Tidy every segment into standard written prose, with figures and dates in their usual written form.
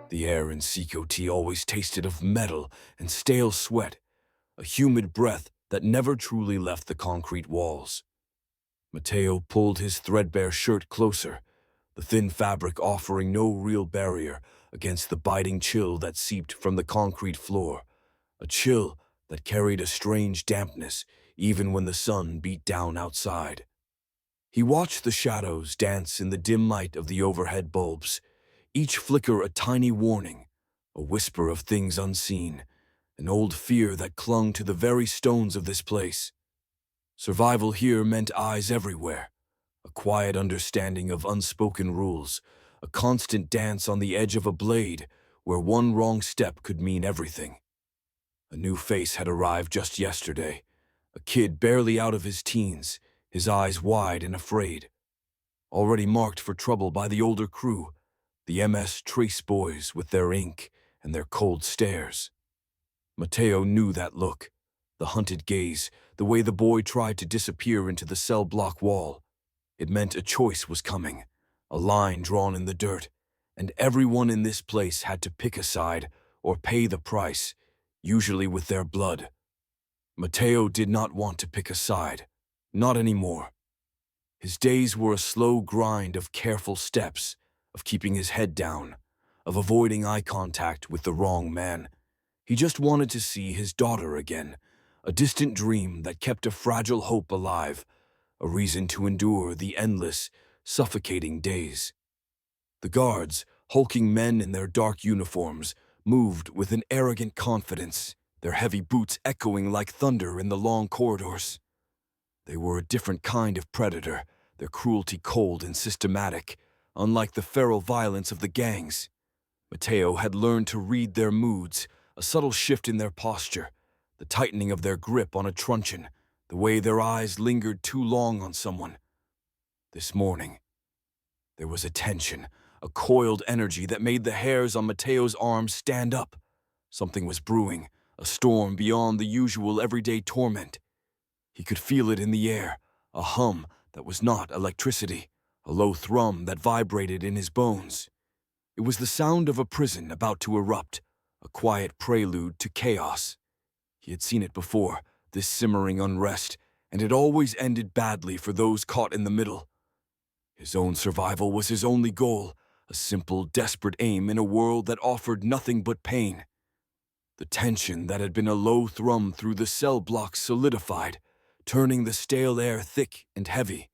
The air in CECOT always tasted of metal and stale sweat, a humid breath that never truly left the concrete walls. Mateo pulled his threadbare shirt closer, the thin fabric offering no real barrier against the biting chill that seeped from the concrete floor, a chill that carried a strange dampness even when the sun beat down outside. He watched the shadows dance in the dim light of the overhead bulbs, each flicker a tiny warning, a whisper of things unseen, an old fear that clung to the very stones of this place. Survival here meant eyes everywhere, a quiet understanding of unspoken rules, a constant dance on the edge of a blade where one wrong step could mean everything. A new face had arrived just yesterday, a kid barely out of his teens, his eyes wide and afraid. Already marked for trouble by the older crew, the MS Trace boys with their ink and their cold stares. Mateo knew that look, the hunted gaze, the way the boy tried to disappear into the cell block wall. It meant a choice was coming, a line drawn in the dirt, and everyone in this place had to pick a side or pay the price, usually with their blood. Mateo did not want to pick a side, not anymore. His days were a slow grind of careful steps, of keeping his head down, of avoiding eye contact with the wrong man. He just wanted to see his daughter again, a distant dream that kept a fragile hope alive, a reason to endure the endless, suffocating days. The guards, hulking men in their dark uniforms, moved with an arrogant confidence, their heavy boots echoing like thunder in the long corridors. They were a different kind of predator, their cruelty cold and systematic, unlike the feral violence of the gangs. Mateo had learned to read their moods, a subtle shift in their posture, the tightening of their grip on a truncheon, the way their eyes lingered too long on someone. This morning, there was a tension, a coiled energy that made the hairs on Mateo's arms stand up. Something was brewing, a storm beyond the usual everyday torment. He could feel it in the air, a hum that was not electricity, a low thrum that vibrated in his bones. It was the sound of a prison about to erupt, a quiet prelude to chaos. He had seen it before, this simmering unrest, and it always ended badly for those caught in the middle. His own survival was his only goal, a simple, desperate aim in a world that offered nothing but pain. The tension that had been a low thrum through the cell blocks solidified, turning the stale air thick and heavy.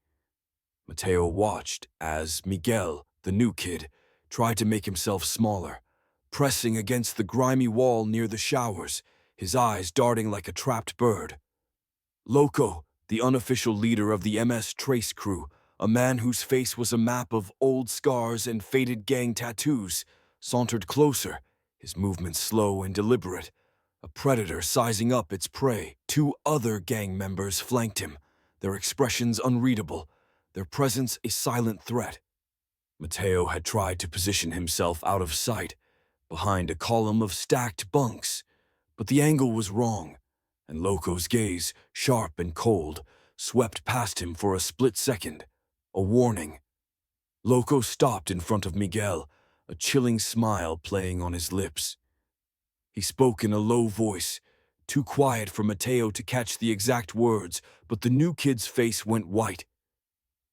Mateo watched as Miguel, the new kid, tried to make himself smaller, pressing against the grimy wall near the showers, his eyes darting like a trapped bird. Loco, the unofficial leader of the MS Trace crew, a man whose face was a map of old scars and faded gang tattoos, sauntered closer, his movements slow and deliberate, a predator sizing up its prey. Two other gang members flanked him, their expressions unreadable, their presence a silent threat. Mateo had tried to position himself out of sight, behind a column of stacked bunks, but the angle was wrong, and Loco's gaze, sharp and cold, swept past him for a split second, a warning. Loco stopped in front of Miguel, a chilling smile playing on his lips. He spoke in a low voice, too quiet for Mateo to catch the exact words, but the new kid's face went white.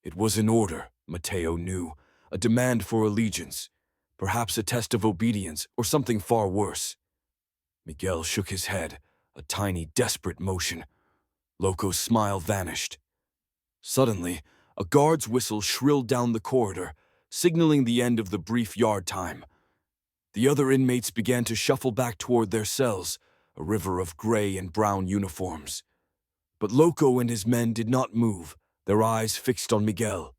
It was an order, Mateo knew, a demand for allegiance, perhaps a test of obedience or something far worse. Miguel shook his head, a tiny, desperate motion. Loco's smile vanished. Suddenly, a guard's whistle shrilled down the corridor, signaling the end of the brief yard time. The other inmates began to shuffle back toward their cells, a river of gray and brown uniforms. But Loco and his men did not move, their eyes fixed on Miguel.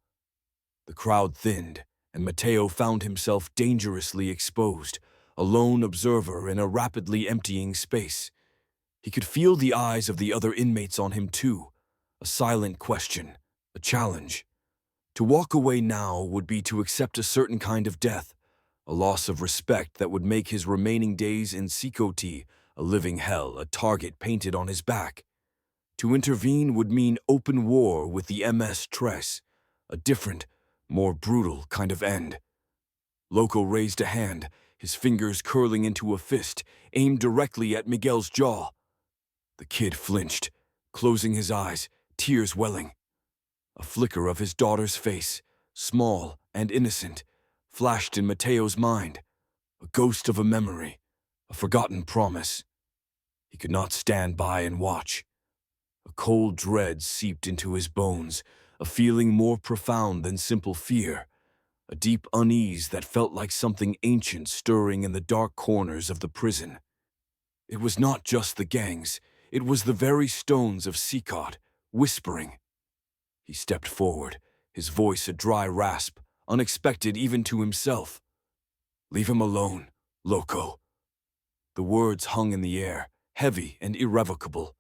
The crowd thinned, and Mateo found himself dangerously exposed, a lone observer in a rapidly emptying space. He could feel the eyes of the other inmates on him too, a silent question, a challenge. To walk away now would be to accept a certain kind of death, a loss of respect that would make his remaining days in CECOT a living hell, a target painted on his back. To intervene would mean open war with the MS Tres, a different, more brutal kind of end. Loco raised a hand, his fingers curling into a fist, aimed directly at Miguel's jaw. The kid flinched, closing his eyes, tears welling. A flicker of his daughter's face, small and innocent, flashed in Mateo's mind, a ghost of a memory, a forgotten promise. He could not stand by and watch. A cold dread seeped into his bones, a feeling more profound than simple fear, a deep unease that felt like something ancient stirring in the dark corners of the prison. It was not just the gangs, it was the very stones of CECOT, whispering. He stepped forward, his voice a dry rasp, unexpected even to himself. "Leave him alone, Loco." The words hung in the air, heavy and irrevocable.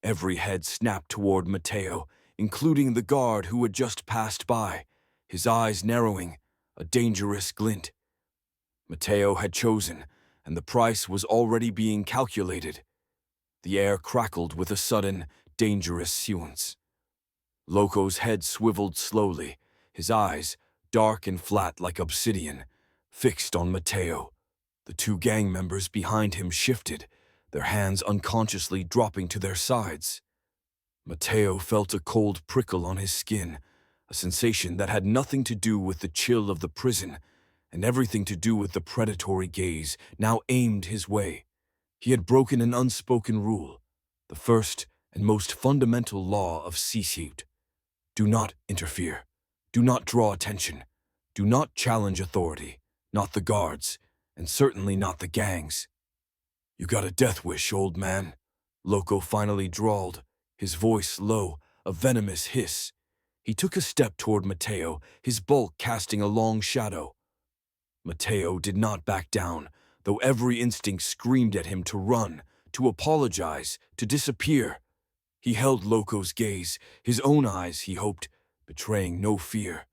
Every head snapped toward Mateo, including the guard who had just passed by, his eyes narrowing, a dangerous glint. Mateo had chosen, and the price was already being calculated. The air crackled with a sudden, dangerous suance. Loco's head swiveled slowly, his eyes, dark and flat like obsidian, fixed on Mateo. The two gang members behind him shifted, their hands unconsciously dropping to their sides. Mateo felt a cold prickle on his skin, a sensation that had nothing to do with the chill of the prison and everything to do with the predatory gaze now aimed his way. He had broken an unspoken rule, the first and most fundamental law of CECOT. Do not interfere. Do not draw attention. Do not challenge authority, not the guards, and certainly not the gangs. "You got a death wish, old man," Loco finally drawled, his voice low, a venomous hiss. He took a step toward Mateo, his bulk casting a long shadow. Mateo did not back down, though every instinct screamed at him to run, to apologize, to disappear. He held Loco's gaze, his own eyes, he hoped, betraying no fear.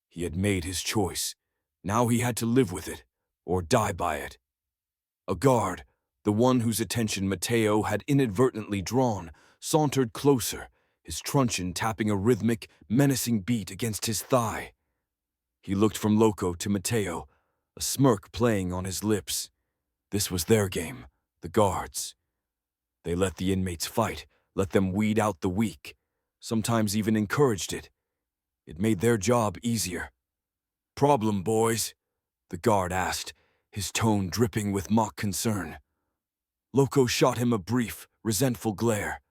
He had made his choice. Now he had to live with it, or die by it. A guard, the one whose attention Mateo had inadvertently drawn, sauntered closer, his truncheon tapping a rhythmic, menacing beat against his thigh. He looked from Loco to Mateo, a smirk playing on his lips. This was their game, the guards. They let the inmates fight, let them weed out the weak, sometimes even encouraged it. It made their job easier. "Problem, boys?" the guard asked, his tone dripping with mock concern. Loco shot him a brief, resentful glare,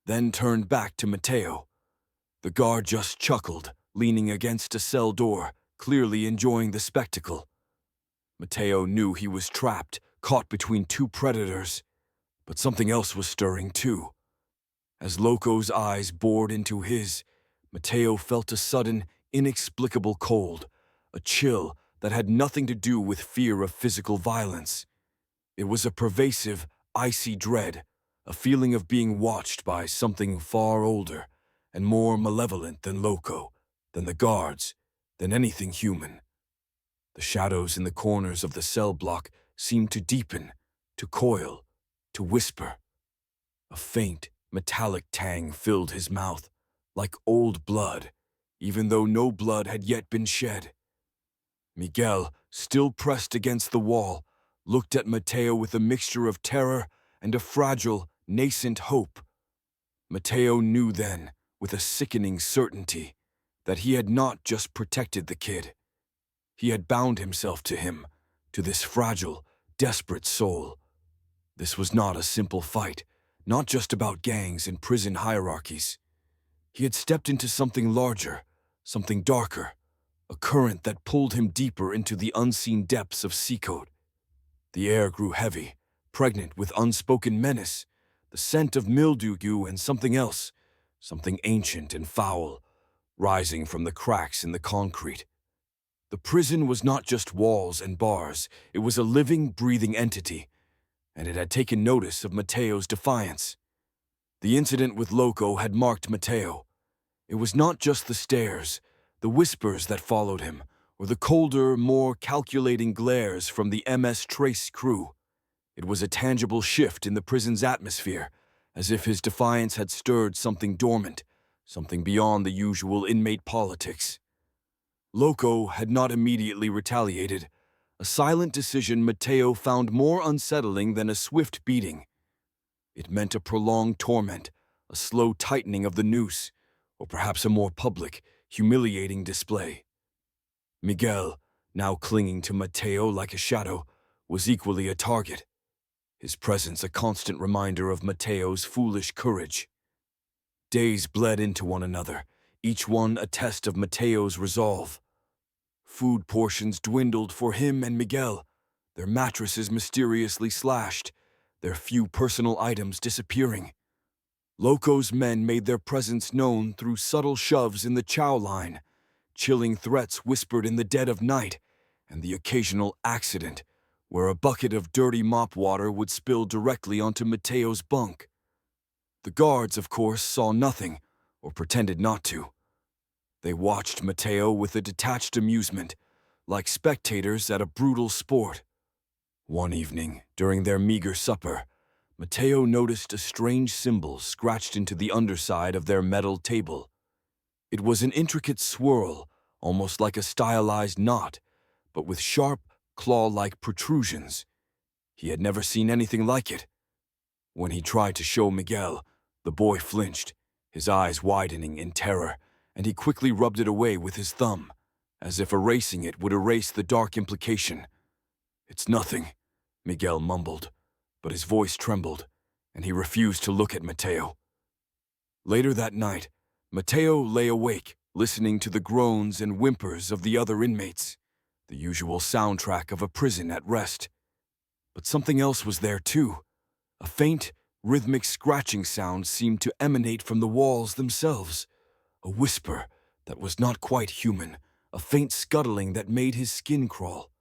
then turned back to Mateo. The guard just chuckled, leaning against a cell door, clearly enjoying the spectacle. Mateo knew he was trapped, caught between two predators, but something else was stirring too. As Loco's eyes bored into his, Mateo felt a sudden, inexplicable cold, a chill that had nothing to do with fear of physical violence. It was a pervasive, icy dread, a feeling of being watched by something far older and more malevolent than Loco, than the guards, than anything human. The shadows in the corners of the cell block seemed to deepen, to coil, to whisper. A faint, metallic tang filled his mouth, like old blood, even though no blood had yet been shed. Miguel, still pressed against the wall, looked at Mateo with a mixture of terror and a fragile, nascent hope. Mateo knew then, with a sickening certainty, that he had not just protected the kid. He had bound himself to him, to this fragile, desperate soul. This was not a simple fight, not just about gangs and prison hierarchies. He had stepped into something larger, something darker, a current that pulled him deeper into the unseen depths of CECOT. The air grew heavy, pregnant with unspoken menace, the scent of mildew and something else, something ancient and foul, rising from the cracks in the concrete. The prison was not just walls and bars, it was a living, breathing entity, and it had taken notice of Mateo's defiance. The incident with Loco had marked Mateo. It was not just the stares, the whispers that followed him, or the colder, more calculating glares from the MS Trace crew. It was a tangible shift in the prison's atmosphere, as if his defiance had stirred something dormant, something beyond the usual inmate politics. Loco had not immediately retaliated, a silent decision Mateo found more unsettling than a swift beating. It meant a prolonged torment, a slow tightening of the noose, or perhaps a more public, humiliating display. Miguel, now clinging to Mateo like a shadow, was equally a target, his presence a constant reminder of Mateo's foolish courage. Days bled into one another, each one a test of Mateo's resolve. Food portions dwindled for him and Miguel, their mattresses mysteriously slashed, their few personal items disappearing. Loco's men made their presence known through subtle shoves in the chow line, chilling threats whispered in the dead of night, and the occasional accident where a bucket of dirty mop water would spill directly onto Mateo's bunk. The guards, of course, saw nothing, or pretended not to. They watched Mateo with a detached amusement, like spectators at a brutal sport. One evening, during their meager supper, Mateo noticed a strange symbol scratched into the underside of their metal table. It was an intricate swirl, almost like a stylized knot, but with sharp, claw-like protrusions. He had never seen anything like it. When he tried to show Miguel, the boy flinched, his eyes widening in terror, and he quickly rubbed it away with his thumb, as if erasing it would erase the dark implication. "It's nothing," Miguel mumbled, but his voice trembled, and he refused to look at Mateo. Later that night, Mateo lay awake, listening to the groans and whimpers of the other inmates, the usual soundtrack of a prison at rest. But something else was there too. A faint, rhythmic scratching sound seemed to emanate from the walls themselves, a whisper that was not quite human, a faint scuttling that made his skin crawl.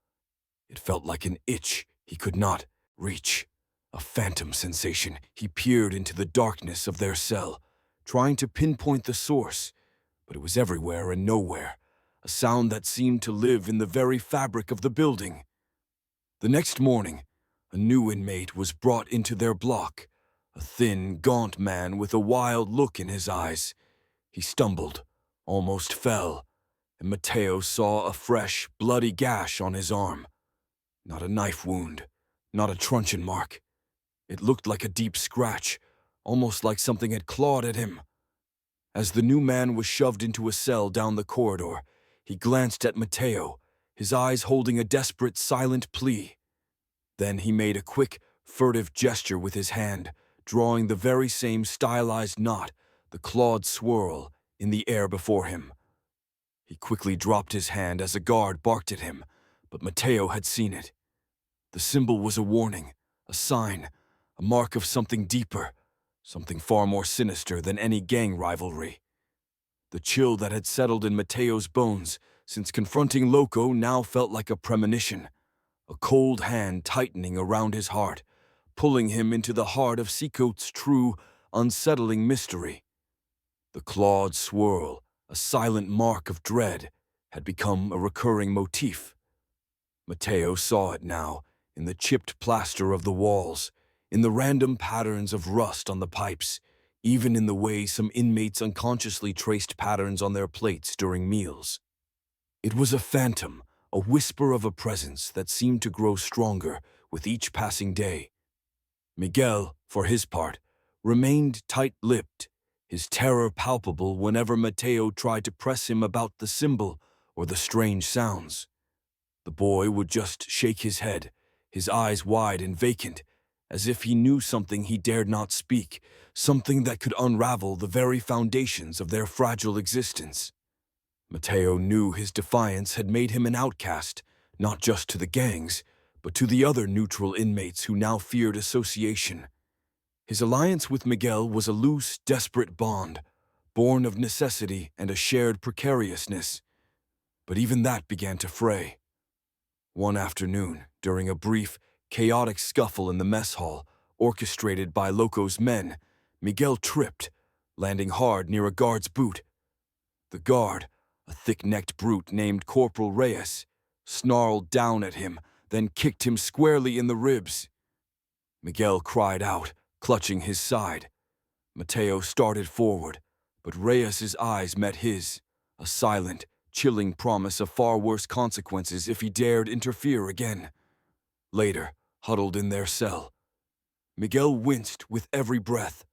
It felt like an itch he could not reach, a phantom sensation. He peered into the darkness of their cell, trying to pinpoint the source, but it was everywhere and nowhere, a sound that seemed to live in the very fabric of the building. The next morning, a new inmate was brought into their block, a thin, gaunt man with a wild look in his eyes. He stumbled, almost fell, and Mateo saw a fresh, bloody gash on his arm. Not a knife wound, not a truncheon mark. It looked like a deep scratch, almost like something had clawed at him. As the new man was shoved into a cell down the corridor, he glanced at Mateo, his eyes holding a desperate, silent plea. Then he made a quick, furtive gesture with his hand, drawing the very same stylized knot, the clawed swirl, in the air before him. He quickly dropped his hand as a guard barked at him, but Mateo had seen it. The symbol was a warning, a sign, a mark of something deeper, something far more sinister than any gang rivalry. The chill that had settled in Mateo's bones since confronting Loco now felt like a premonition, a cold hand tightening around his heart, pulling him into the heart of CECOT's true, unsettling mystery. The clawed swirl, a silent mark of dread, had become a recurring motif. Mateo saw it now, in the chipped plaster of the walls, in the random patterns of rust on the pipes, even in the way some inmates unconsciously traced patterns on their plates during meals. It was a phantom, a whisper of a presence that seemed to grow stronger with each passing day. Miguel, for his part, remained tight-lipped, his terror palpable whenever Mateo tried to press him about the symbol or the strange sounds. The boy would just shake his head, his eyes wide and vacant, as if he knew something he dared not speak, something that could unravel the very foundations of their fragile existence. Mateo knew his defiance had made him an outcast, not just to the gangs, but to the other neutral inmates who now feared association. His alliance with Miguel was a loose, desperate bond, born of necessity and a shared precariousness. But even that began to fray. One afternoon, during a brief, chaotic scuffle in the mess hall, orchestrated by Loco's men, Miguel tripped, landing hard near a guard's boot. The guard, a thick-necked brute named Corporal Reyes, snarled down at him, then kicked him squarely in the ribs. Miguel cried out, clutching his side. Mateo started forward, but Reyes's eyes met his, a silent, chilling promise of far worse consequences if he dared interfere again. Later, huddled in their cell, Miguel winced with every breath.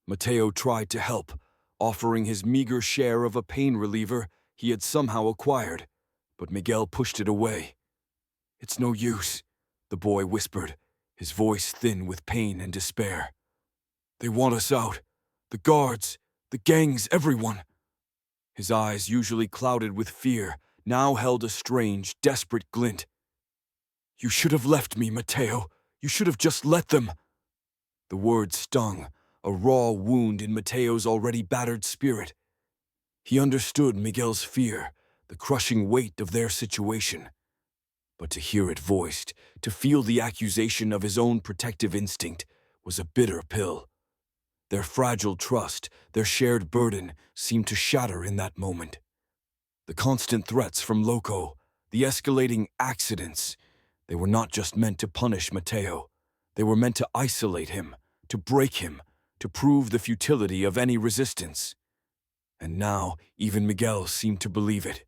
Mateo tried to help, offering his meager share of a pain reliever he had somehow acquired, but Miguel pushed it away. "It's no use," the boy whispered, his voice thin with pain and despair. "They want us out. The guards, the gangs, everyone." His eyes, usually clouded with fear, now held a strange, desperate glint. "You should have left me, Mateo. You should have just let them." The words stung, a raw wound in Mateo's already battered spirit. He understood Miguel's fear, the crushing weight of their situation. But to hear it voiced, to feel the accusation of his own protective instinct, was a bitter pill. Their fragile trust, their shared burden, seemed to shatter in that moment. The constant threats from Loco, the escalating accidents, they were not just meant to punish Mateo. They were meant to isolate him, to break him, to prove the futility of any resistance. And now, even Miguel seemed to believe it.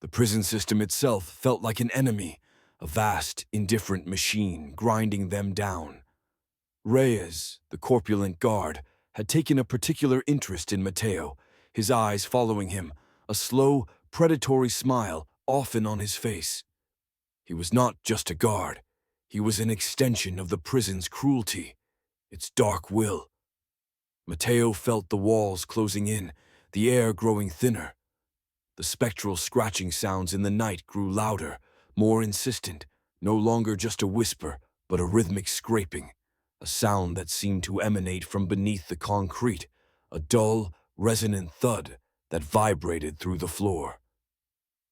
The prison system itself felt like an enemy, a vast, indifferent machine grinding them down. Reyes, the corpulent guard, had taken a particular interest in Mateo, his eyes following him, a slow, predatory smile often on his face. He was not just a guard. He was an extension of the prison's cruelty, its dark will. Mateo felt the walls closing in, the air growing thinner. The spectral scratching sounds in the night grew louder, more insistent, no longer just a whisper, but a rhythmic scraping, a sound that seemed to emanate from beneath the concrete, a dull, resonant thud that vibrated through the floor.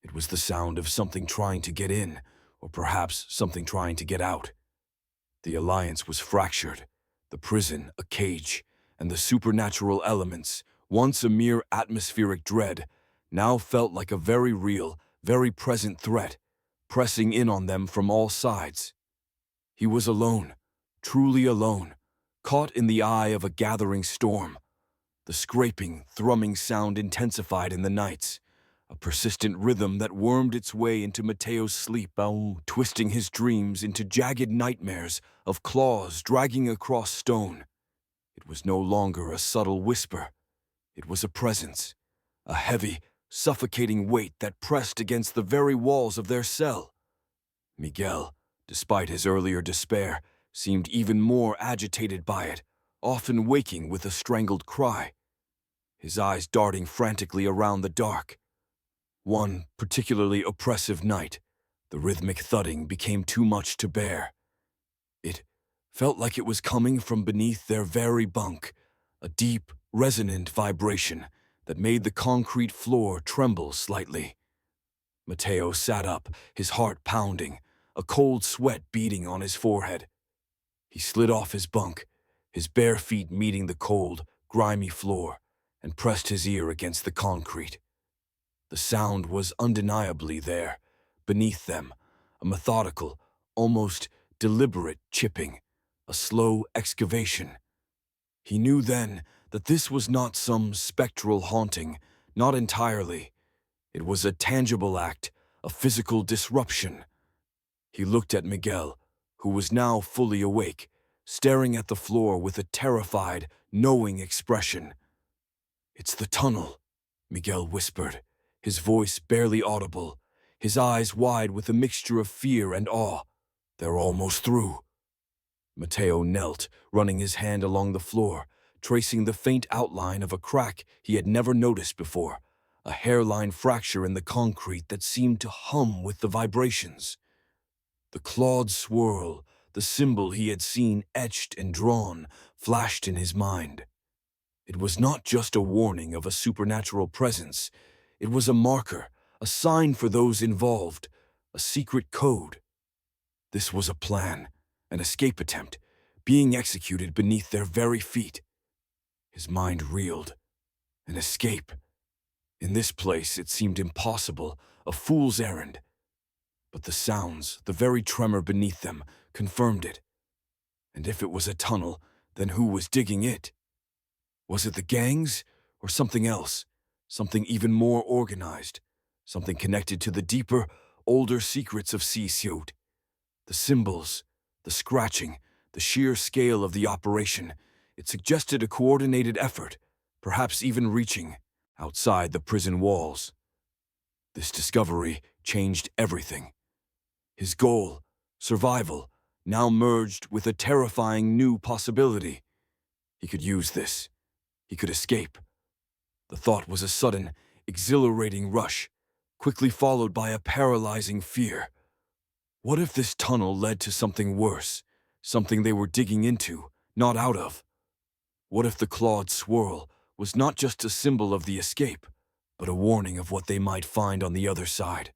It was the sound of something trying to get in, or perhaps something trying to get out. The alliance was fractured, the prison a cage, and the supernatural elements, once a mere atmospheric dread, now felt like a very real, very present threat, pressing in on them from all sides. He was alone, truly alone, caught in the eye of a gathering storm. The scraping, thrumming sound intensified in the nights, a persistent rhythm that wormed its way into Mateo's sleep, twisting his dreams into jagged nightmares of claws dragging across stone. It was no longer a subtle whisper. It was a presence, a heavy, suffocating weight that pressed against the very walls of their cell. Miguel, despite his earlier despair, seemed even more agitated by it, often waking with a strangled cry, his eyes darting frantically around the dark. One particularly oppressive night, the rhythmic thudding became too much to bear. It felt like it was coming from beneath their very bunk, a deep, resonant vibration that made the concrete floor tremble slightly. Mateo sat up, his heart pounding, a cold sweat beading on his forehead. He slid off his bunk, his bare feet meeting the cold, grimy floor, and pressed his ear against the concrete. The sound was undeniably there, beneath them, a methodical, almost deliberate chipping, a slow excavation. He knew then that this was not some spectral haunting, not entirely. It was a tangible act, a physical disruption. He looked at Miguel, who was now fully awake, staring at the floor with a terrified, knowing expression. "It's the tunnel," Miguel whispered, his voice barely audible, his eyes wide with a mixture of fear and awe. "They're almost through." Mateo knelt, running his hand along the floor, tracing the faint outline of a crack he had never noticed before, a hairline fracture in the concrete that seemed to hum with the vibrations. The clawed swirl, the symbol he had seen etched and drawn, flashed in his mind. It was not just a warning of a supernatural presence. It was a marker, a sign for those involved, a secret code. This was a plan, an escape attempt, being executed beneath their very feet. His mind reeled. An escape. In this place it seemed impossible, a fool's errand. But the sounds, the very tremor beneath them, confirmed it. And if it was a tunnel, then who was digging it? Was it the gangs or something else? Something even more organized? Something connected to the deeper, older secrets of CECOT? The symbols, the scratching, the sheer scale of the operation, it suggested a coordinated effort, perhaps even reaching outside the prison walls. This discovery changed everything. His goal, survival, now merged with a terrifying new possibility. He could use this. He could escape. The thought was a sudden, exhilarating rush, quickly followed by a paralyzing fear. What if this tunnel led to something worse, something they were digging into, not out of? What if the clawed swirl was not just a symbol of the escape, but a warning of what they might find on the other side?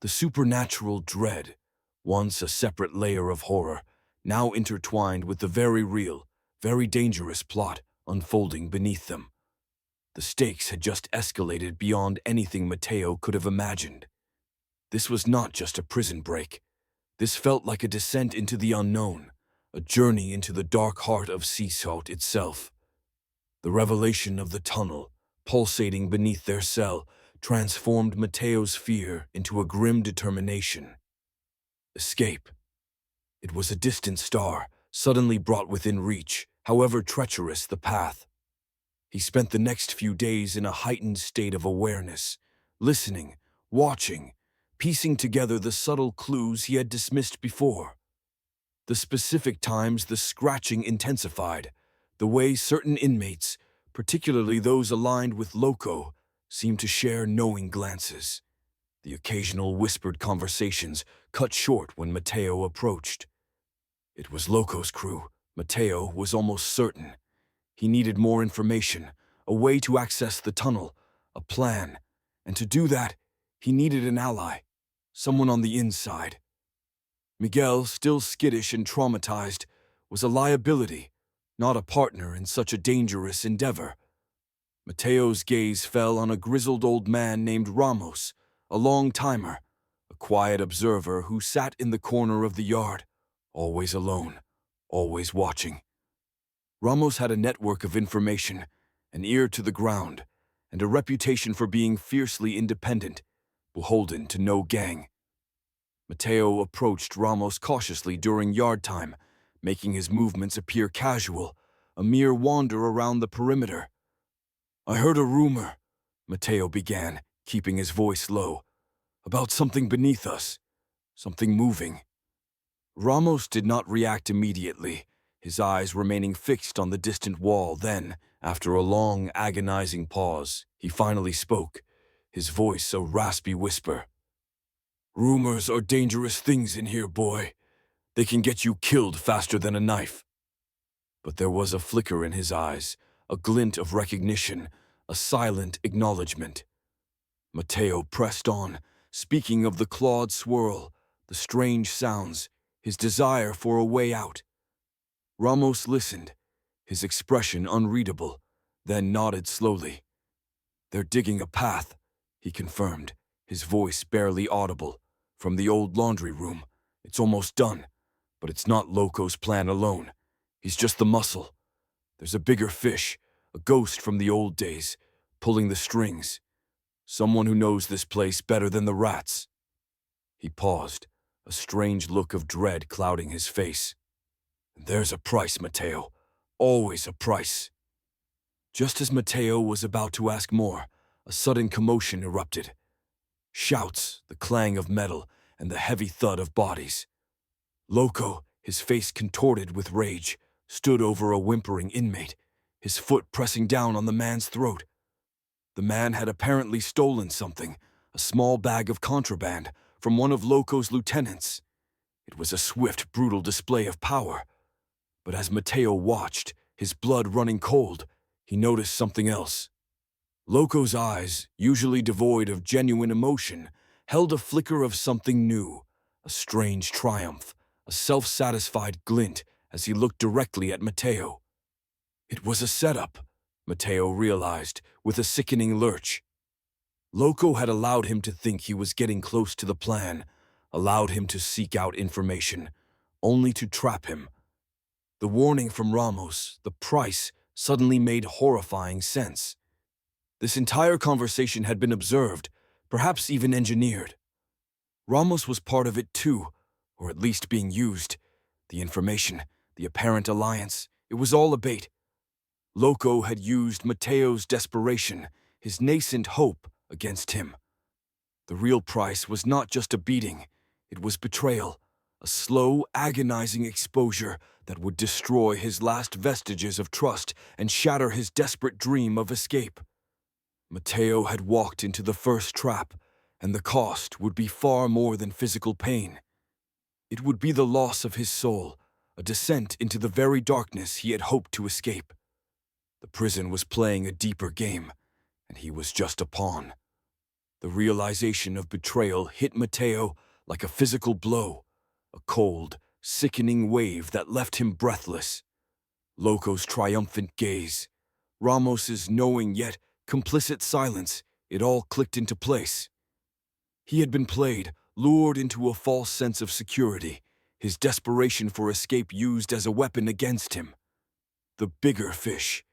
The supernatural dread, once a separate layer of horror, now intertwined with the very real, very dangerous plot unfolding beneath them. The stakes had just escalated beyond anything Mateo could have imagined. This was not just a prison break. This felt like a descent into the unknown, a journey into the dark heart of CECOT itself. The revelation of the tunnel, pulsating beneath their cell, transformed Mateo's fear into a grim determination. Escape. It was a distant star, suddenly brought within reach, however treacherous the path. He spent the next few days in a heightened state of awareness, listening, watching, piecing together the subtle clues he had dismissed before. The specific times the scratching intensified, the way certain inmates, particularly those aligned with Loco, seemed to share knowing glances. The occasional whispered conversations cut short when Mateo approached. It was Loco's crew, Mateo was almost certain. He needed more information, a way to access the tunnel, a plan, and to do that, he needed an ally, someone on the inside. Miguel, still skittish and traumatized, was a liability, not a partner in such a dangerous endeavor. Mateo's gaze fell on a grizzled old man named Ramos, a long-timer, a quiet observer who sat in the corner of the yard, always alone, always watching. Ramos had a network of information, an ear to the ground, and a reputation for being fiercely independent, beholden to no gang. Mateo approached Ramos cautiously during yard time, making his movements appear casual, a mere wander around the perimeter. "I heard a rumor," Mateo began, keeping his voice low, "about something beneath us, something moving." Ramos did not react immediately, his eyes remaining fixed on the distant wall. Then, after a long, agonizing pause, he finally spoke, his voice a raspy whisper. "Rumors are dangerous things in here, boy. They can get you killed faster than a knife." But there was a flicker in his eyes, a glint of recognition, a silent acknowledgement. Mateo pressed on, speaking of the clawed swirl, the strange sounds, his desire for a way out. Ramos listened, his expression unreadable, then nodded slowly. "They're digging a path," he confirmed, his voice barely audible. "From the old laundry room. It's almost done, but it's not Loco's plan alone. He's just the muscle. There's a bigger fish, a ghost from the old days, pulling the strings. Someone who knows this place better than the rats." He paused, a strange look of dread clouding his face. "There's a price, Mateo. Always a price." Just as Mateo was about to ask more, a sudden commotion erupted. Shouts, the clang of metal, and the heavy thud of bodies. Loco, his face contorted with rage, stood over a whimpering inmate, his foot pressing down on the man's throat. The man had apparently stolen something, a small bag of contraband, from one of Loco's lieutenants. It was a swift, brutal display of power. But as Mateo watched, his blood running cold, he noticed something else. Loco's eyes, usually devoid of genuine emotion, held a flicker of something new, a strange triumph, a self-satisfied glint as he looked directly at Mateo. It was a setup, Mateo realized, with a sickening lurch. Loco had allowed him to think he was getting close to the plan, allowed him to seek out information, only to trap him. The warning from Ramos, the price, suddenly made horrifying sense. This entire conversation had been observed, perhaps even engineered. Ramos was part of it too, or at least being used. The information, the apparent alliance, it was all a bait. Loco had used Mateo's desperation, his nascent hope, against him. The real price was not just a beating, it was betrayal, a slow, agonizing exposure that would destroy his last vestiges of trust and shatter his desperate dream of escape. Mateo had walked into the first trap, and the cost would be far more than physical pain. It would be the loss of his soul, a descent into the very darkness he had hoped to escape. The prison was playing a deeper game, and he was just a pawn. The realization of betrayal hit Mateo like a physical blow, a cold, sickening wave that left him breathless. Loco's triumphant gaze, Ramos's knowing yet complicit silence, it all clicked into place. He had been played, lured into a false sense of security, his desperation for escape used as a weapon against him. The bigger fish,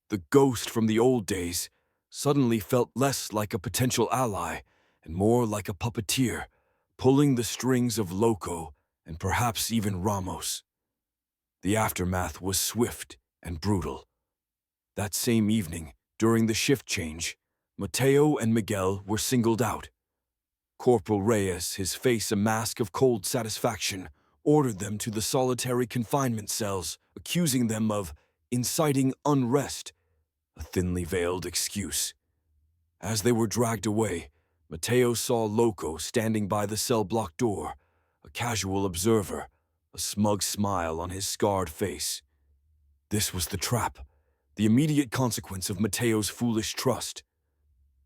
the ghost from the old days, suddenly felt less like a potential ally and more like a puppeteer, pulling the strings of Loco and perhaps even Ramos. The aftermath was swift and brutal. That same evening, during the shift change, Mateo and Miguel were singled out. Corporal Reyes, his face a mask of cold satisfaction, ordered them to the solitary confinement cells, accusing them of inciting unrest, a thinly veiled excuse. As they were dragged away, Mateo saw Loco standing by the cell block door, a casual observer, a smug smile on his scarred face. This was the trap, the immediate consequence of Mateo's foolish trust.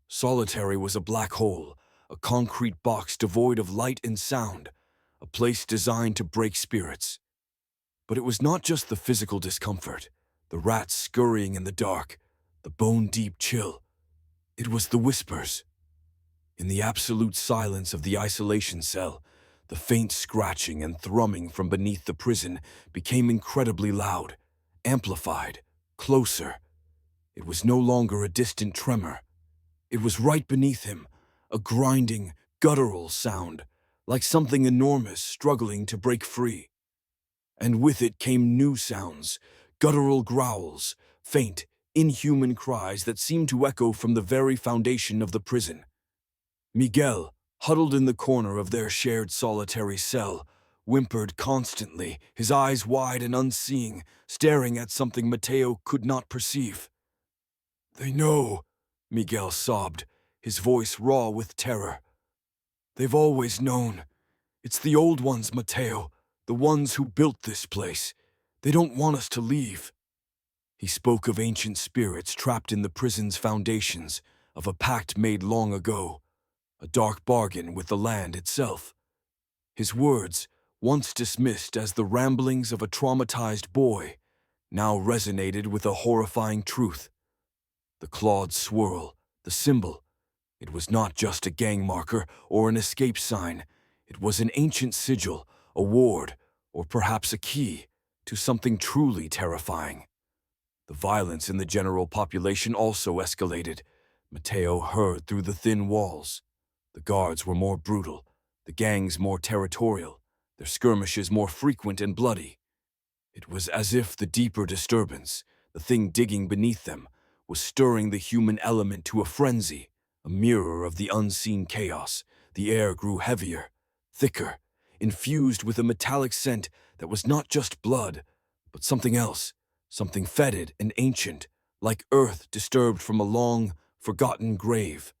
Solitary was a black hole, a concrete box devoid of light and sound, a place designed to break spirits. But it was not just the physical discomfort, the rats scurrying in the dark, the bone-deep chill. It was the whispers. In the absolute silence of the isolation cell, the faint scratching and thrumming from beneath the prison became incredibly loud, amplified, closer. It was no longer a distant tremor. It was right beneath him, a grinding, guttural sound, like something enormous struggling to break free. And with it came new sounds, guttural growls, faint, inhuman cries that seemed to echo from the very foundation of the prison. Miguel, huddled in the corner of their shared solitary cell, whimpered constantly, his eyes wide and unseeing, staring at something Mateo could not perceive. "They know," Miguel sobbed, his voice raw with terror. "They've always known. It's the old ones, Mateo, the ones who built this place. They don't want us to leave." He spoke of ancient spirits trapped in the prison's foundations, of a pact made long ago, a dark bargain with the land itself. His words, once dismissed as the ramblings of a traumatized boy, now resonated with a horrifying truth. The clawed swirl, the symbol, it was not just a gang marker or an escape sign. It was an ancient sigil, a ward, or perhaps a key to something truly terrifying. The violence in the general population also escalated. Mateo heard through the thin walls. The guards were more brutal, the gangs more territorial, their skirmishes more frequent and bloody. It was as if the deeper disturbance, the thing digging beneath them, was stirring the human element to a frenzy, a mirror of the unseen chaos. The air grew heavier, thicker, infused with a metallic scent that was not just blood, but something else, something fetid and ancient, like earth disturbed from a long, forgotten grave.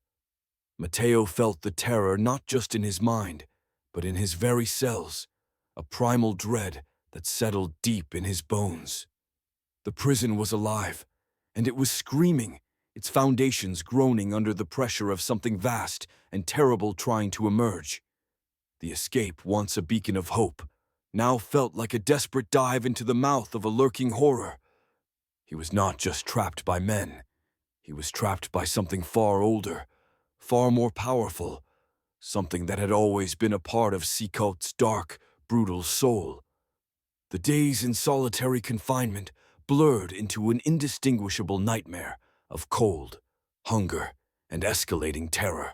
Mateo felt the terror not just in his mind, but in his very cells, a primal dread that settled deep in his bones. The prison was alive, and it was screaming, its foundations groaning under the pressure of something vast and terrible trying to emerge. The escape, once a beacon of hope, now felt like a desperate dive into the mouth of a lurking horror. He was not just trapped by men. He was trapped by something far older, far more powerful, something that had always been a part of CECOT's dark, brutal soul. The days in solitary confinement, blurred into an indistinguishable nightmare of cold, hunger, and escalating terror.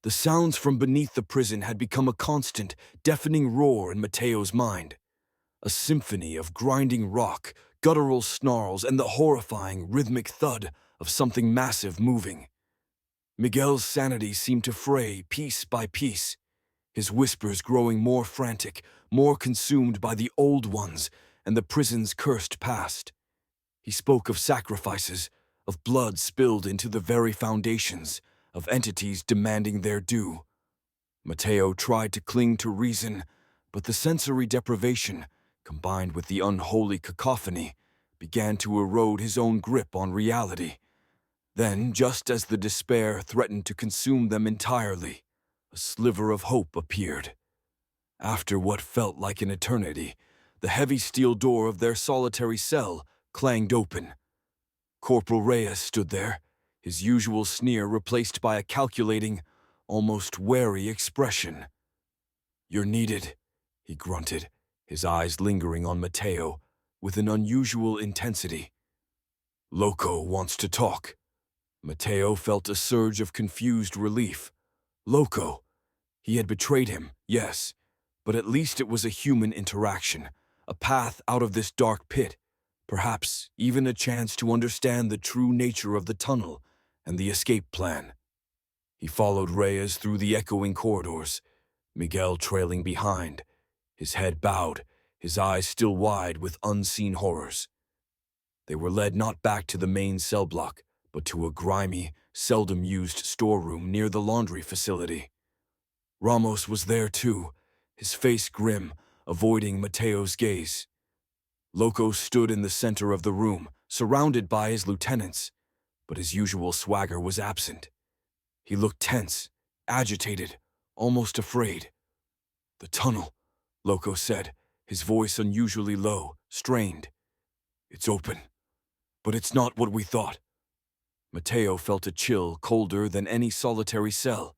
The sounds from beneath the prison had become a constant, deafening roar in Mateo's mind, a symphony of grinding rock, guttural snarls, and the horrifying, rhythmic thud of something massive moving. Miguel's sanity seemed to fray piece by piece, his whispers growing more frantic, more consumed by the old ones and the prison's cursed past. He spoke of sacrifices, of blood spilled into the very foundations, of entities demanding their due. Mateo tried to cling to reason, but the sensory deprivation, combined with the unholy cacophony, began to erode his own grip on reality. Then, just as the despair threatened to consume them entirely, a sliver of hope appeared. After what felt like an eternity, the heavy steel door of their solitary cell clanged open. Corporal Reyes stood there, his usual sneer replaced by a calculating, almost wary expression. "You're needed," he grunted, his eyes lingering on Mateo with an unusual intensity. "Loco wants to talk." Mateo felt a surge of confused relief. Loco. He had betrayed him, yes, but at least it was a human interaction, a path out of this dark pit, perhaps even a chance to understand the true nature of the tunnel and the escape plan. He followed Reyes through the echoing corridors, Miguel trailing behind, his head bowed, his eyes still wide with unseen horrors. They were led not back to the main cell block, but to a grimy, seldom-used storeroom near the laundry facility. Ramos was there too, his face grim, avoiding Mateo's gaze. Loco stood in the center of the room, surrounded by his lieutenants, but his usual swagger was absent. He looked tense, agitated, almost afraid. "The tunnel," Loco said, his voice unusually low, strained. "It's open, but it's not what we thought." Mateo felt a chill colder than any solitary cell.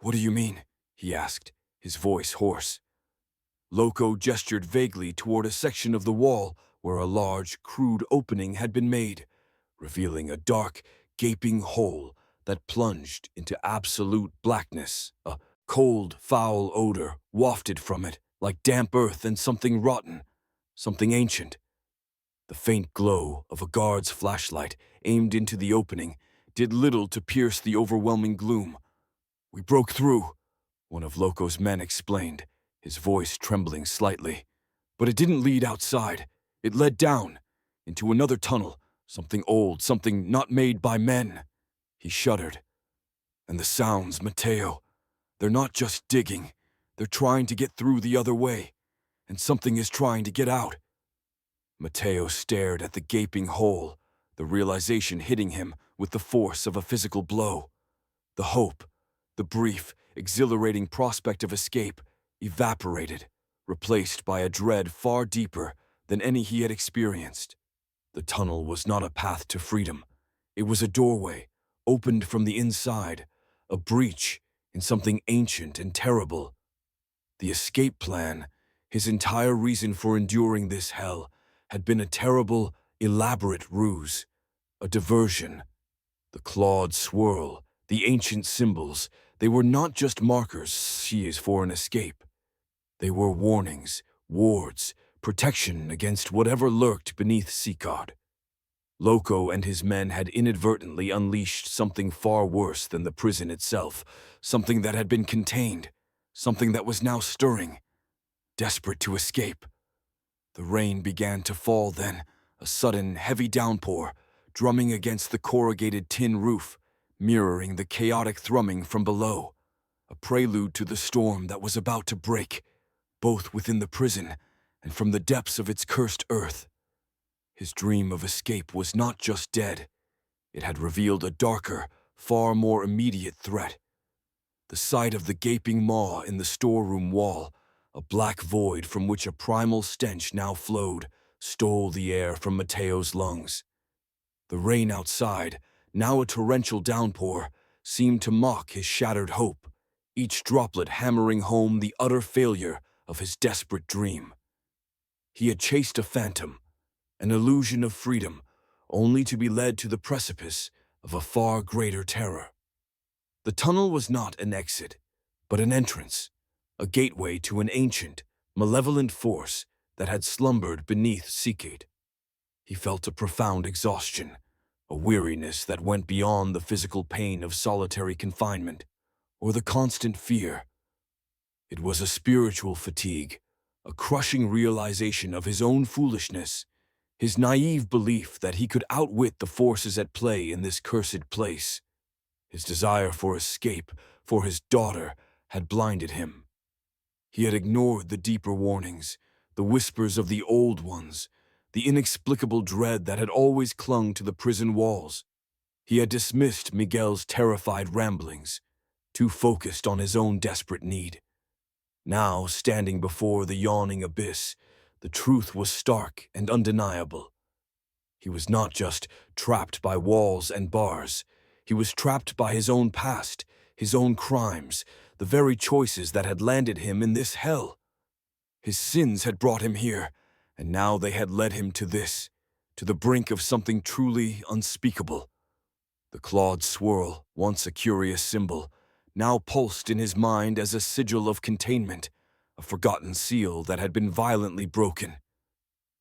"What do you mean?" he asked, his voice hoarse. Loco gestured vaguely toward a section of the wall where a large, crude opening had been made, revealing a dark, gaping hole that plunged into absolute blackness. A cold, foul odor wafted from it, like damp earth and something rotten, something ancient. The faint glow of a guard's flashlight aimed into the opening did little to pierce the overwhelming gloom. "We broke through," one of Loco's men explained, his voice trembling slightly. "But it didn't lead outside. It led down, into another tunnel, something old, something not made by men." He shuddered. "And the sounds, Mateo, they're not just digging. They're trying to get through the other way, and something is trying to get out." Mateo stared at the gaping hole, the realization hitting him with the force of a physical blow. The hope, the brief, exhilarating prospect of escape, evaporated, replaced by a dread far deeper than any he had experienced. The tunnel was not a path to freedom. It was a doorway, opened from the inside, a breach in something ancient and terrible. The escape plan, his entire reason for enduring this hell, had been a terrible, elaborate ruse, a diversion. The clawed swirl, the ancient symbols, they were not just markers for an escape. They were warnings, wards, protection against whatever lurked beneath CECOT. Loco and his men had inadvertently unleashed something far worse than the prison itself, something that had been contained, something that was now stirring, desperate to escape. The rain began to fall then, a sudden, heavy downpour, drumming against the corrugated tin roof, mirroring the chaotic thrumming from below, a prelude to the storm that was about to break, both within the prison and from the depths of its cursed earth. His dream of escape was not just dead. It had revealed a darker, far more immediate threat. The sight of the gaping maw in the storeroom wall, a black void from which a primal stench now flowed, stole the air from Mateo's lungs. The rain outside, now a torrential downpour, seemed to mock his shattered hope, each droplet hammering home the utter failure of his desperate dream. He had chased a phantom, an illusion of freedom, only to be led to the precipice of a far greater terror. The tunnel was not an exit, but an entrance, a gateway to an ancient, malevolent force that had slumbered beneath CECOT. He felt a profound exhaustion, a weariness that went beyond the physical pain of solitary confinement or the constant fear. It was a spiritual fatigue, a crushing realization of his own foolishness, his naive belief that he could outwit the forces at play in this cursed place. His desire for escape, for his daughter, had blinded him. He had ignored the deeper warnings, the whispers of the old ones, the inexplicable dread that had always clung to the prison walls. He had dismissed Miguel's terrified ramblings, too focused on his own desperate need. Now, standing before the yawning abyss, the truth was stark and undeniable. He was not just trapped by walls and bars. He was trapped by his own past, his own crimes, the very choices that had landed him in this hell. His sins had brought him here, and now they had led him to this, to the brink of something truly unspeakable. The clawed swirl, once a curious symbol, now pulsed in his mind as a sigil of containment, a forgotten seal that had been violently broken.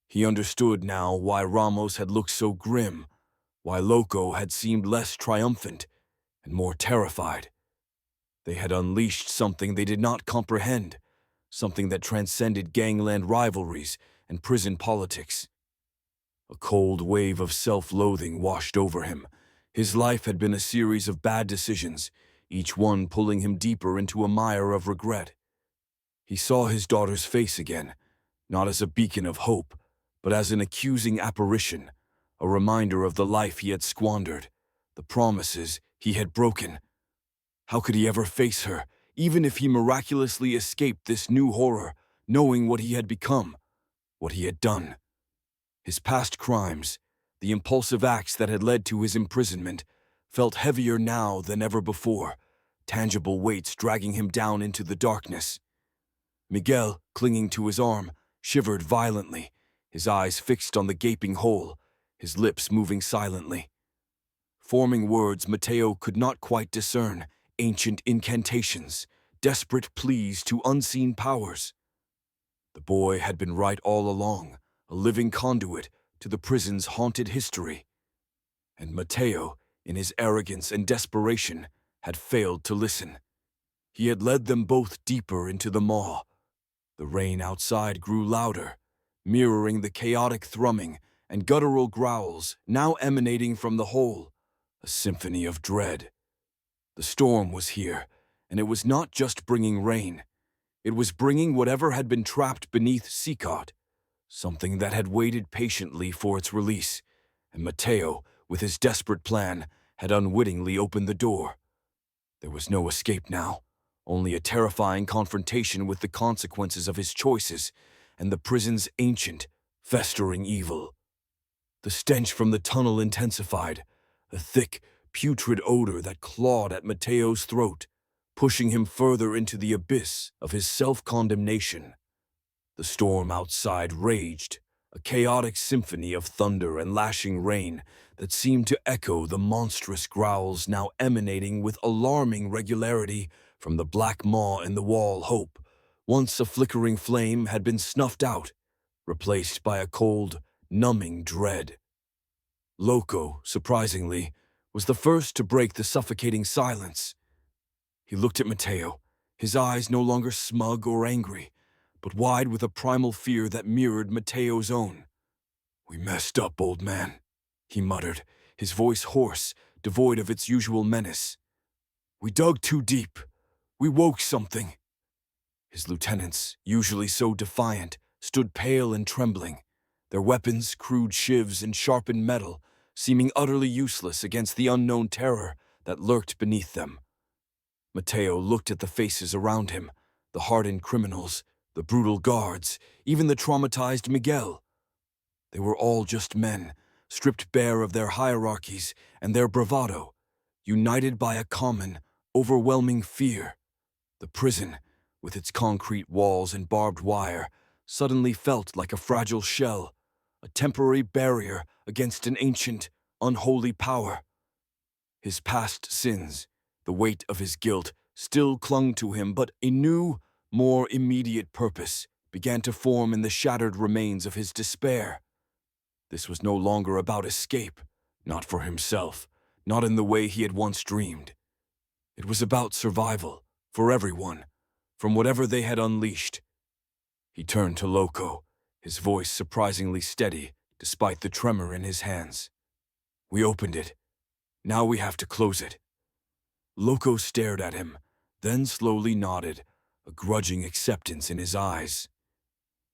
He understood now why Ramos had looked so grim, why Loco had seemed less triumphant and more terrified. They had unleashed something they did not comprehend, something that transcended gangland rivalries and prison politics. A cold wave of self-loathing washed over him. His life had been a series of bad decisions, each one pulling him deeper into a mire of regret. He saw his daughter's face again, not as a beacon of hope, but as an accusing apparition, a reminder of the life he had squandered, the promises he had broken. How could he ever face her, even if he miraculously escaped this new horror, knowing what he had become, what he had done? His past crimes, the impulsive acts that had led to his imprisonment, felt heavier now than ever before, tangible weights dragging him down into the darkness. Miguel, clinging to his arm, shivered violently, his eyes fixed on the gaping hole, his lips moving silently. Forming words Mateo could not quite discern, ancient incantations, desperate pleas to unseen powers. The boy had been right all along, a living conduit to the prison's haunted history. And Mateo, in his arrogance and desperation, had failed to listen. He had led them both deeper into the maw. The rain outside grew louder, mirroring the chaotic thrumming and guttural growls now emanating from the hole, a symphony of dread. The storm was here, and it was not just bringing rain. It was bringing whatever had been trapped beneath CECOT, something that had waited patiently for its release, and Mateo, with his desperate plan, had unwittingly opened the door. There was no escape now, only a terrifying confrontation with the consequences of his choices and the prison's ancient, festering evil. The stench from the tunnel intensified, a thick, putrid odor that clawed at Mateo's throat, pushing him further into the abyss of his self-condemnation. The storm outside raged, a chaotic symphony of thunder and lashing rain that seemed to echo the monstrous growls now emanating with alarming regularity from the black maw in the wall. Hope, once a flickering flame, had been snuffed out, replaced by a cold, numbing dread. Loco, surprisingly, was the first to break the suffocating silence. He looked at Mateo, his eyes no longer smug or angry, but wide with a primal fear that mirrored Mateo's own. "We messed up, old man," he muttered, his voice hoarse, devoid of its usual menace. "We dug too deep. We woke something." His lieutenants, usually so defiant, stood pale and trembling, their weapons, crude shivs and sharpened metal, seeming utterly useless against the unknown terror that lurked beneath them. Mateo looked at the faces around him, the hardened criminals, the brutal guards, even the traumatized Miguel. They were all just men, stripped bare of their hierarchies and their bravado, united by a common, overwhelming fear. The prison, with its concrete walls and barbed wire, suddenly felt like a fragile shell, a temporary barrier against an ancient, unholy power. His past sins, the weight of his guilt, still clung to him, but a new, more immediate purpose began to form in the shattered remains of his despair. This was no longer about escape, not for himself, not in the way he had once dreamed. It was about survival, for everyone, from whatever they had unleashed. He turned to Loco, his voice surprisingly steady, despite the tremor in his hands. "We opened it. Now we have to close it." Loco stared at him, then slowly nodded, a grudging acceptance in his eyes.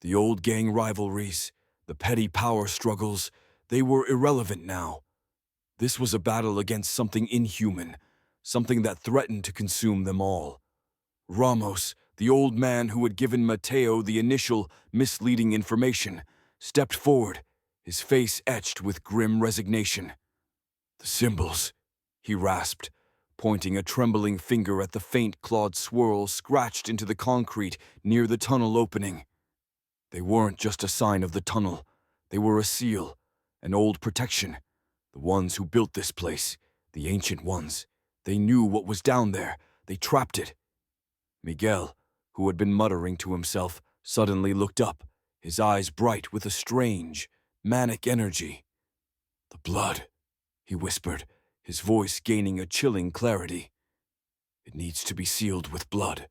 The old gang rivalries, the petty power struggles, they were irrelevant now. This was a battle against something inhuman, something that threatened to consume them all. Ramos, the old man who had given Mateo the initial misleading information, stepped forward, his face etched with grim resignation. "The symbols," he rasped, pointing a trembling finger at the faint clawed swirl scratched into the concrete near the tunnel opening. They weren't just a sign of the tunnel. They were a seal, an old protection. The ones who built this place, the ancient ones, they knew what was down there. They trapped it. Miguel, who had been muttering to himself, suddenly looked up, his eyes bright with a strange, manic energy. "The blood," he whispered, his voice gaining a chilling clarity. "It needs to be sealed with blood.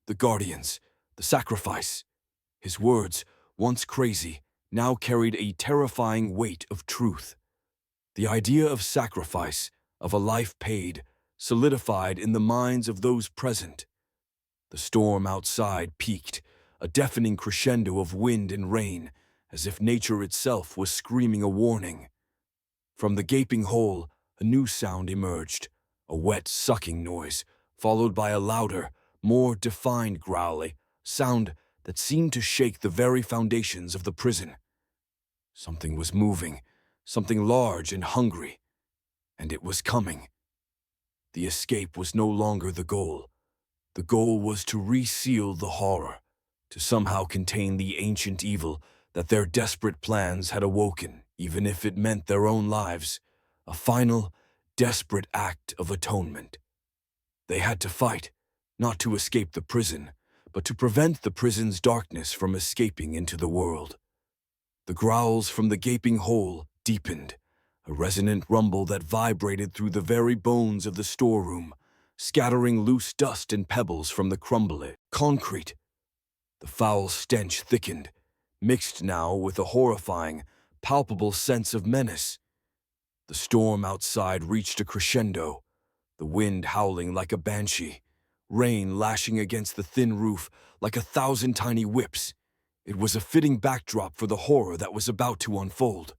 The guardians, the sacrifice." His words, once crazy, now carried a terrifying weight of truth. The idea of sacrifice, of a life paid, solidified in the minds of those present. The storm outside peaked, a deafening crescendo of wind and rain, as if nature itself was screaming a warning. From the gaping hole, a new sound emerged, a wet sucking noise, followed by a louder, more defined growly sound that seemed to shake the very foundations of the prison. Something was moving, something large and hungry, and it was coming. The escape was no longer the goal. The goal was to reseal the horror, to somehow contain the ancient evil that their desperate plans had awoken, even if it meant their own lives, a final, desperate act of atonement. They had to fight, not to escape the prison, but to prevent the prison's darkness from escaping into the world. The growls from the gaping hole deepened, a resonant rumble that vibrated through the very bones of the storeroom, scattering loose dust and pebbles from the crumbling concrete. The foul stench thickened, mixed now with a horrifying, palpable sense of menace. The storm outside reached a crescendo, the wind howling like a banshee, rain lashing against the thin roof like 1,000 tiny whips. It was a fitting backdrop for the horror that was about to unfold.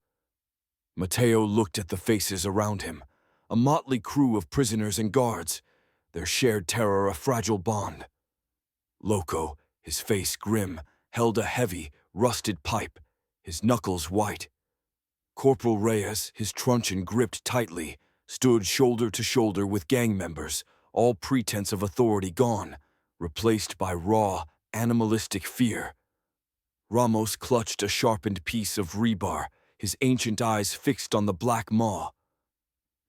Mateo looked at the faces around him, a motley crew of prisoners and guards, their shared terror a fragile bond. Loco, his face grim, held a heavy, rusted pipe, his knuckles white. Corporal Reyes, his truncheon gripped tightly, stood shoulder to shoulder with gang members, all pretense of authority gone, replaced by raw, animalistic fear. Ramos clutched a sharpened piece of rebar, his ancient eyes fixed on the black maw.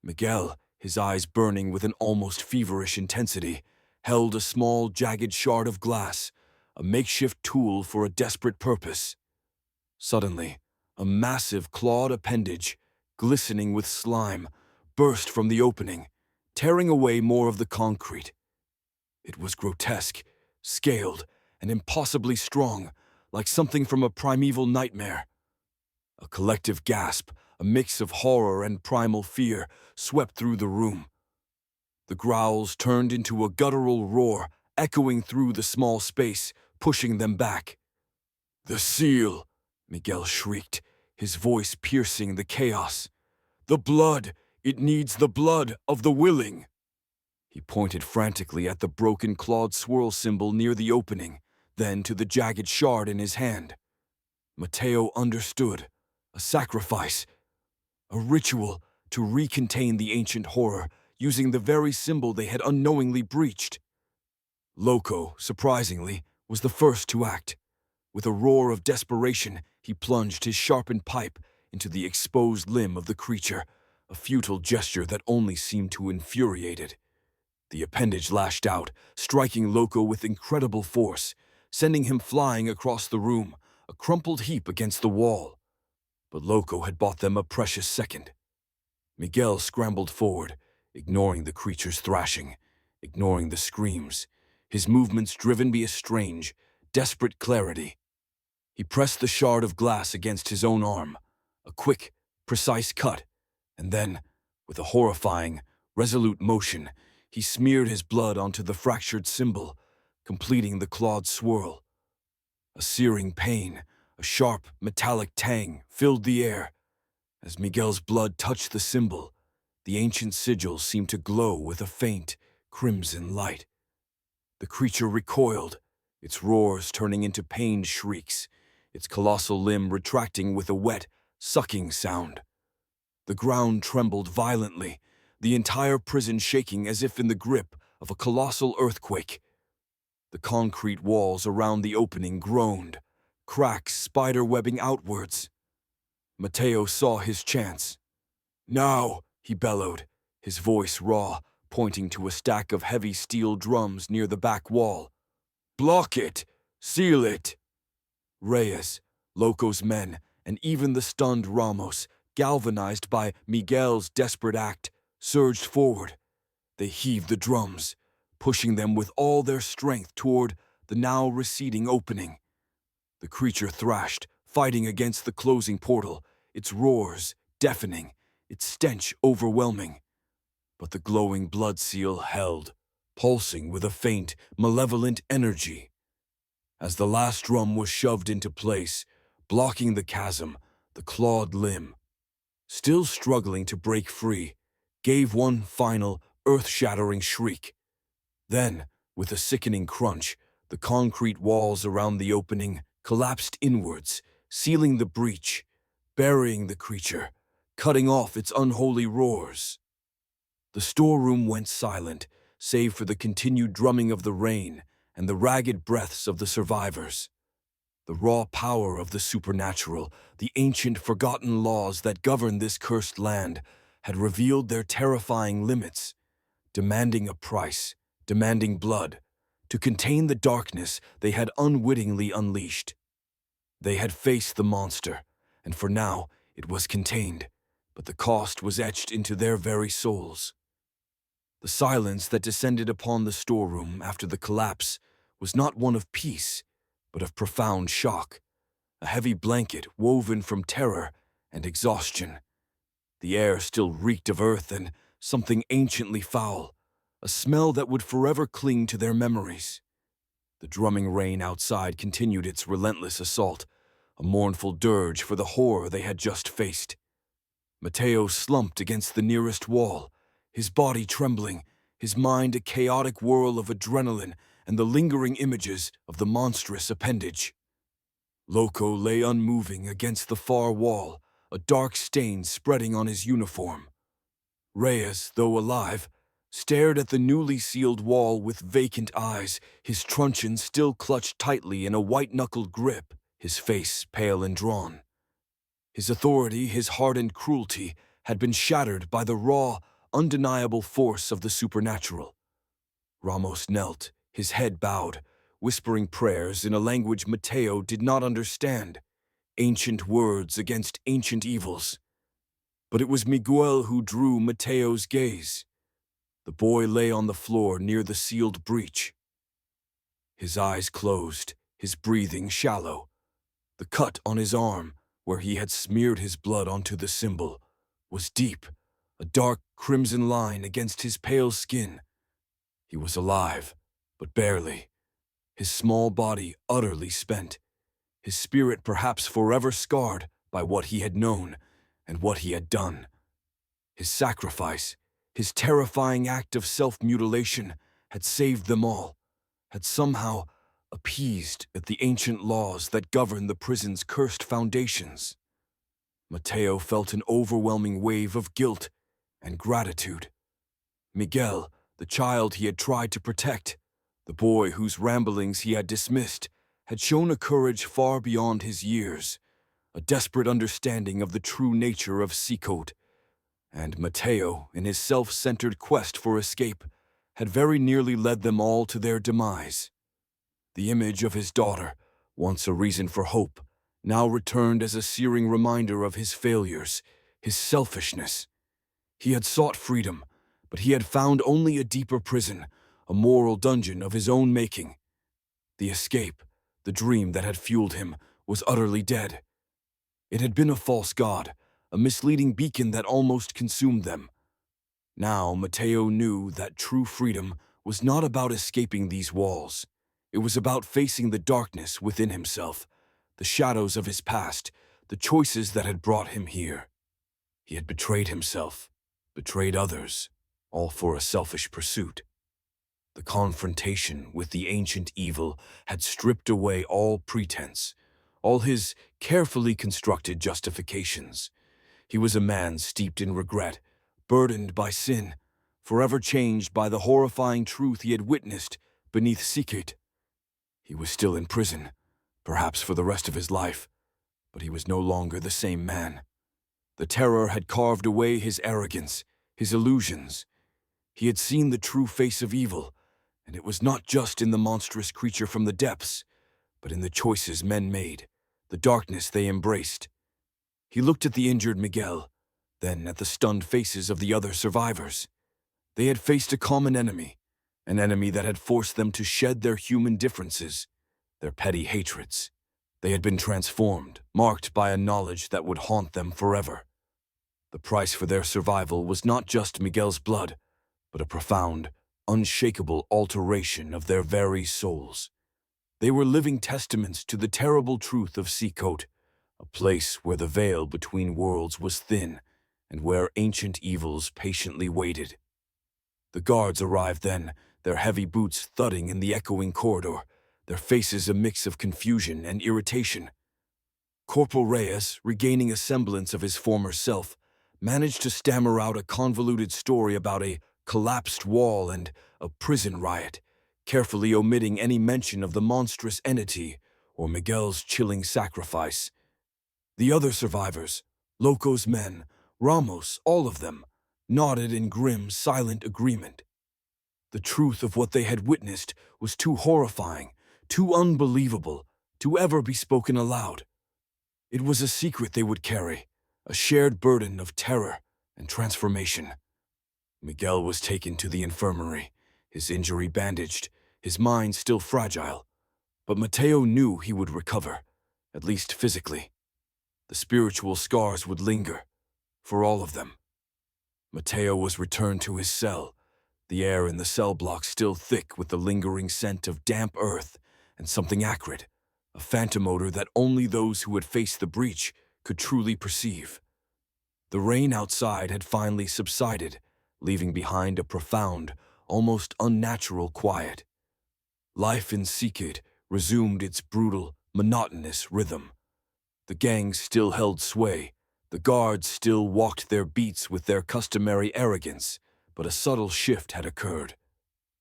Miguel, his eyes burning with an almost feverish intensity, held a small, jagged shard of glass, a makeshift tool for a desperate purpose. Suddenly, a massive clawed appendage, glistening with slime, burst from the opening, tearing away more of the concrete. It was grotesque, scaled, and impossibly strong, like something from a primeval nightmare. A collective gasp, a mix of horror and primal fear, swept through the room. The growls turned into a guttural roar, echoing through the small space, pushing them back. "The seal!" Miguel shrieked, his voice piercing the chaos. "The blood! It needs the blood of the willing!" He pointed frantically at the broken clawed swirl symbol near the opening, then to the jagged shard in his hand. Mateo understood. A sacrifice. A ritual to recontain the ancient horror, using the very symbol they had unknowingly breached. Loco, surprisingly, was the first to act. With a roar of desperation, he plunged his sharpened pipe into the exposed limb of the creature, a futile gesture that only seemed to infuriate it. The appendage lashed out, striking Loco with incredible force, sending him flying across the room, a crumpled heap against the wall. But Loco had bought them a precious second. Miguel scrambled forward, ignoring the creature's thrashing, ignoring the screams, his movements driven by a strange, desperate clarity. He pressed the shard of glass against his own arm, a quick, precise cut, and then, with a horrifying, resolute motion, he smeared his blood onto the fractured symbol, completing the clawed swirl. A searing pain, a sharp, metallic tang filled the air. As Miguel's blood touched the symbol, the ancient sigil seemed to glow with a faint, crimson light. The creature recoiled, its roars turning into pained shrieks, its colossal limb retracting with a wet, sucking sound. The ground trembled violently, the entire prison shaking as if in the grip of a colossal earthquake. The concrete walls around the opening groaned, cracks spider-webbing outwards. Mateo saw his chance. "Now," he bellowed, his voice raw, pointing to a stack of heavy steel drums near the back wall. "Block it! Seal it!" Reyes, Loco's men, and even the stunned Ramos, galvanized by Miguel's desperate act, surged forward. They heaved the drums, pushing them with all their strength toward the now receding opening. The creature thrashed, fighting against the closing portal, its roars deafening, its stench overwhelming. But the glowing blood seal held, pulsing with a faint, malevolent energy. As the last drum was shoved into place, blocking the chasm, the clawed limb, still struggling to break free, gave one final, earth-shattering shriek. Then, with a sickening crunch, the concrete walls around the opening collapsed inwards, sealing the breach, burying the creature, cutting off its unholy roars. The storeroom went silent, save for the continued drumming of the rain and the ragged breaths of the survivors. The raw power of the supernatural, the ancient forgotten laws that govern this cursed land, had revealed their terrifying limits, demanding a price, demanding blood, to contain the darkness they had unwittingly unleashed. They had faced the monster, and for now it was contained, but the cost was etched into their very souls. The silence that descended upon the storeroom after the collapse was not one of peace, but of profound shock, a heavy blanket woven from terror and exhaustion. The air still reeked of earth and something anciently foul, a smell that would forever cling to their memories. The drumming rain outside continued its relentless assault, a mournful dirge for the horror they had just faced. Mateo slumped against the nearest wall, his body trembling, his mind a chaotic whirl of adrenaline and the lingering images of the monstrous appendage. Loco lay unmoving against the far wall, a dark stain spreading on his uniform. Reyes, though alive, stared at the newly sealed wall with vacant eyes, his truncheon still clutched tightly in a white-knuckled grip, his face pale and drawn. His authority, his hardened cruelty, had been shattered by the raw, undeniable force of the supernatural. Ramos knelt, his head bowed, whispering prayers in a language Mateo did not understand, ancient words against ancient evils. But it was Miguel who drew Mateo's gaze. The boy lay on the floor near the sealed breach. His eyes closed, his breathing shallow. The cut on his arm, where he had smeared his blood onto the symbol, was deep, a dark crimson line against his pale skin. He was alive, but barely, his small body utterly spent, his spirit perhaps forever scarred by what he had known and what he had done. His sacrifice, his terrifying act of self-mutilation, had saved them all, had somehow appeased at the ancient laws that govern the prison's cursed foundations. Mateo felt an overwhelming wave of guilt and gratitude. Miguel, the child he had tried to protect, the boy whose ramblings he had dismissed, had shown a courage far beyond his years, a desperate understanding of the true nature of CECOT, and Mateo, in his self-centered quest for escape, had very nearly led them all to their demise. The image of his daughter, once a reason for hope, now returned as a searing reminder of his failures, his selfishness. He had sought freedom, but he had found only a deeper prison, a moral dungeon of his own making. The escape, the dream that had fueled him, was utterly dead. It had been a false god, a misleading beacon that almost consumed them. Now Mateo knew that true freedom was not about escaping these walls. It was about facing the darkness within himself, the shadows of his past, the choices that had brought him here. He had betrayed himself, betrayed others, all for a selfish pursuit. The confrontation with the ancient evil had stripped away all pretense, all his carefully constructed justifications. He was a man steeped in regret, burdened by sin, forever changed by the horrifying truth he had witnessed beneath CECOT. He was still in prison, perhaps for the rest of his life, but he was no longer the same man. The terror had carved away his arrogance, his illusions. He had seen the true face of evil, and it was not just in the monstrous creature from the depths, but in the choices men made, the darkness they embraced. He looked at the injured Miguel, then at the stunned faces of the other survivors. They had faced a common enemy, an enemy that had forced them to shed their human differences, their petty hatreds. They had been transformed, marked by a knowledge that would haunt them forever. The price for their survival was not just Miguel's blood, but a profound, unshakable alteration of their very souls. They were living testaments to the terrible truth of CECOT, a place where the veil between worlds was thin and where ancient evils patiently waited. The guards arrived then, their heavy boots thudding in the echoing corridor, their faces a mix of confusion and irritation. Corporal Reyes, regaining a semblance of his former self, managed to stammer out a convoluted story about a collapsed wall and a prison riot, carefully omitting any mention of the monstrous entity or Miguel's chilling sacrifice. The other survivors, Loco's men, Ramos, all of them, nodded in grim, silent agreement. The truth of what they had witnessed was too horrifying, too unbelievable, to ever be spoken aloud. It was a secret they would carry, a shared burden of terror and transformation. Miguel was taken to the infirmary, his injury bandaged, his mind still fragile. But Mateo knew he would recover, at least physically. The spiritual scars would linger, for all of them. Mateo was returned to his cell, the air in the cell block still thick with the lingering scent of damp earth and something acrid, a phantom odor that only those who had faced the breach could truly perceive. The rain outside had finally subsided, leaving behind a profound, almost unnatural quiet. Life in CECOT resumed its brutal, monotonous rhythm. The gang still held sway, the guards still walked their beats with their customary arrogance, but a subtle shift had occurred.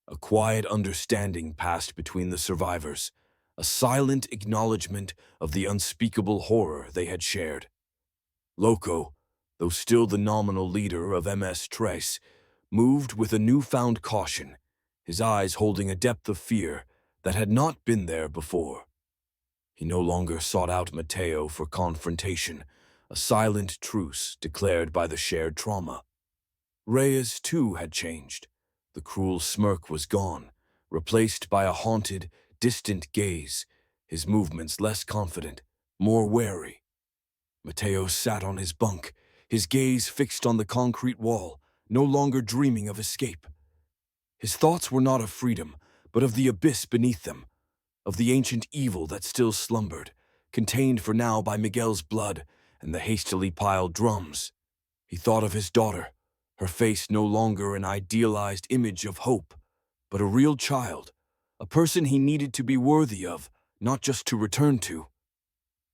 A quiet understanding passed between the survivors, a silent acknowledgement of the unspeakable horror they had shared. Loco, though still the nominal leader of MS Tres, moved with a newfound caution, his eyes holding a depth of fear that had not been there before. He no longer sought out Mateo for confrontation, a silent truce declared by the shared trauma. Reyes, too, had changed. The cruel smirk was gone, replaced by a haunted, distant gaze, his movements less confident, more wary. Mateo sat on his bunk, his gaze fixed on the concrete wall, no longer dreaming of escape. His thoughts were not of freedom, but of the abyss beneath them, of the ancient evil that still slumbered, contained for now by Miguel's blood and the hastily piled drums. He thought of his daughter, her face no longer an idealized image of hope, but a real child, a person he needed to be worthy of, not just to return to.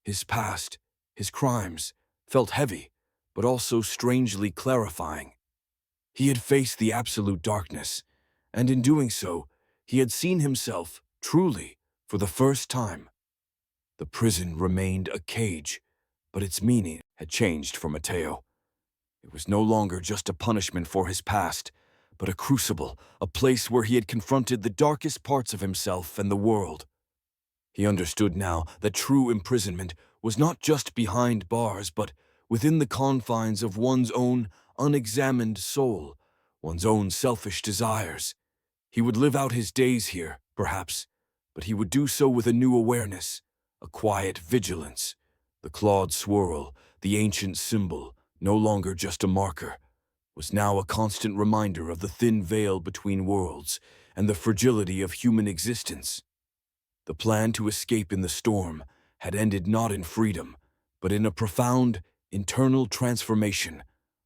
His past, his crimes, felt heavy, but also strangely clarifying. He had faced the absolute darkness, and in doing so, he had seen himself, truly, for the first time. The prison remained a cage, but its meaning had changed for Mateo. It was no longer just a punishment for his past, but a crucible, a place where he had confronted the darkest parts of himself and the world. He understood now that true imprisonment was not just behind bars, but within the confines of one's own unexamined soul, one's own selfish desires. He would live out his days here, perhaps, but he would do so with a new awareness, a quiet vigilance. The clawed swirl, the ancient symbol, no longer just a marker, was now a constant reminder of the thin veil between worlds and the fragility of human existence. The plan to escape in the storm had ended not in freedom, but in a profound internal transformation,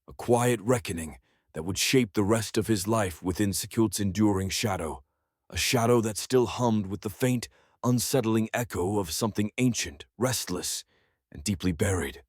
a quiet reckoning that would shape the rest of his life within CECOT's enduring shadow, a shadow that still hummed with the faint, unsettling echo of something ancient, restless, and deeply buried.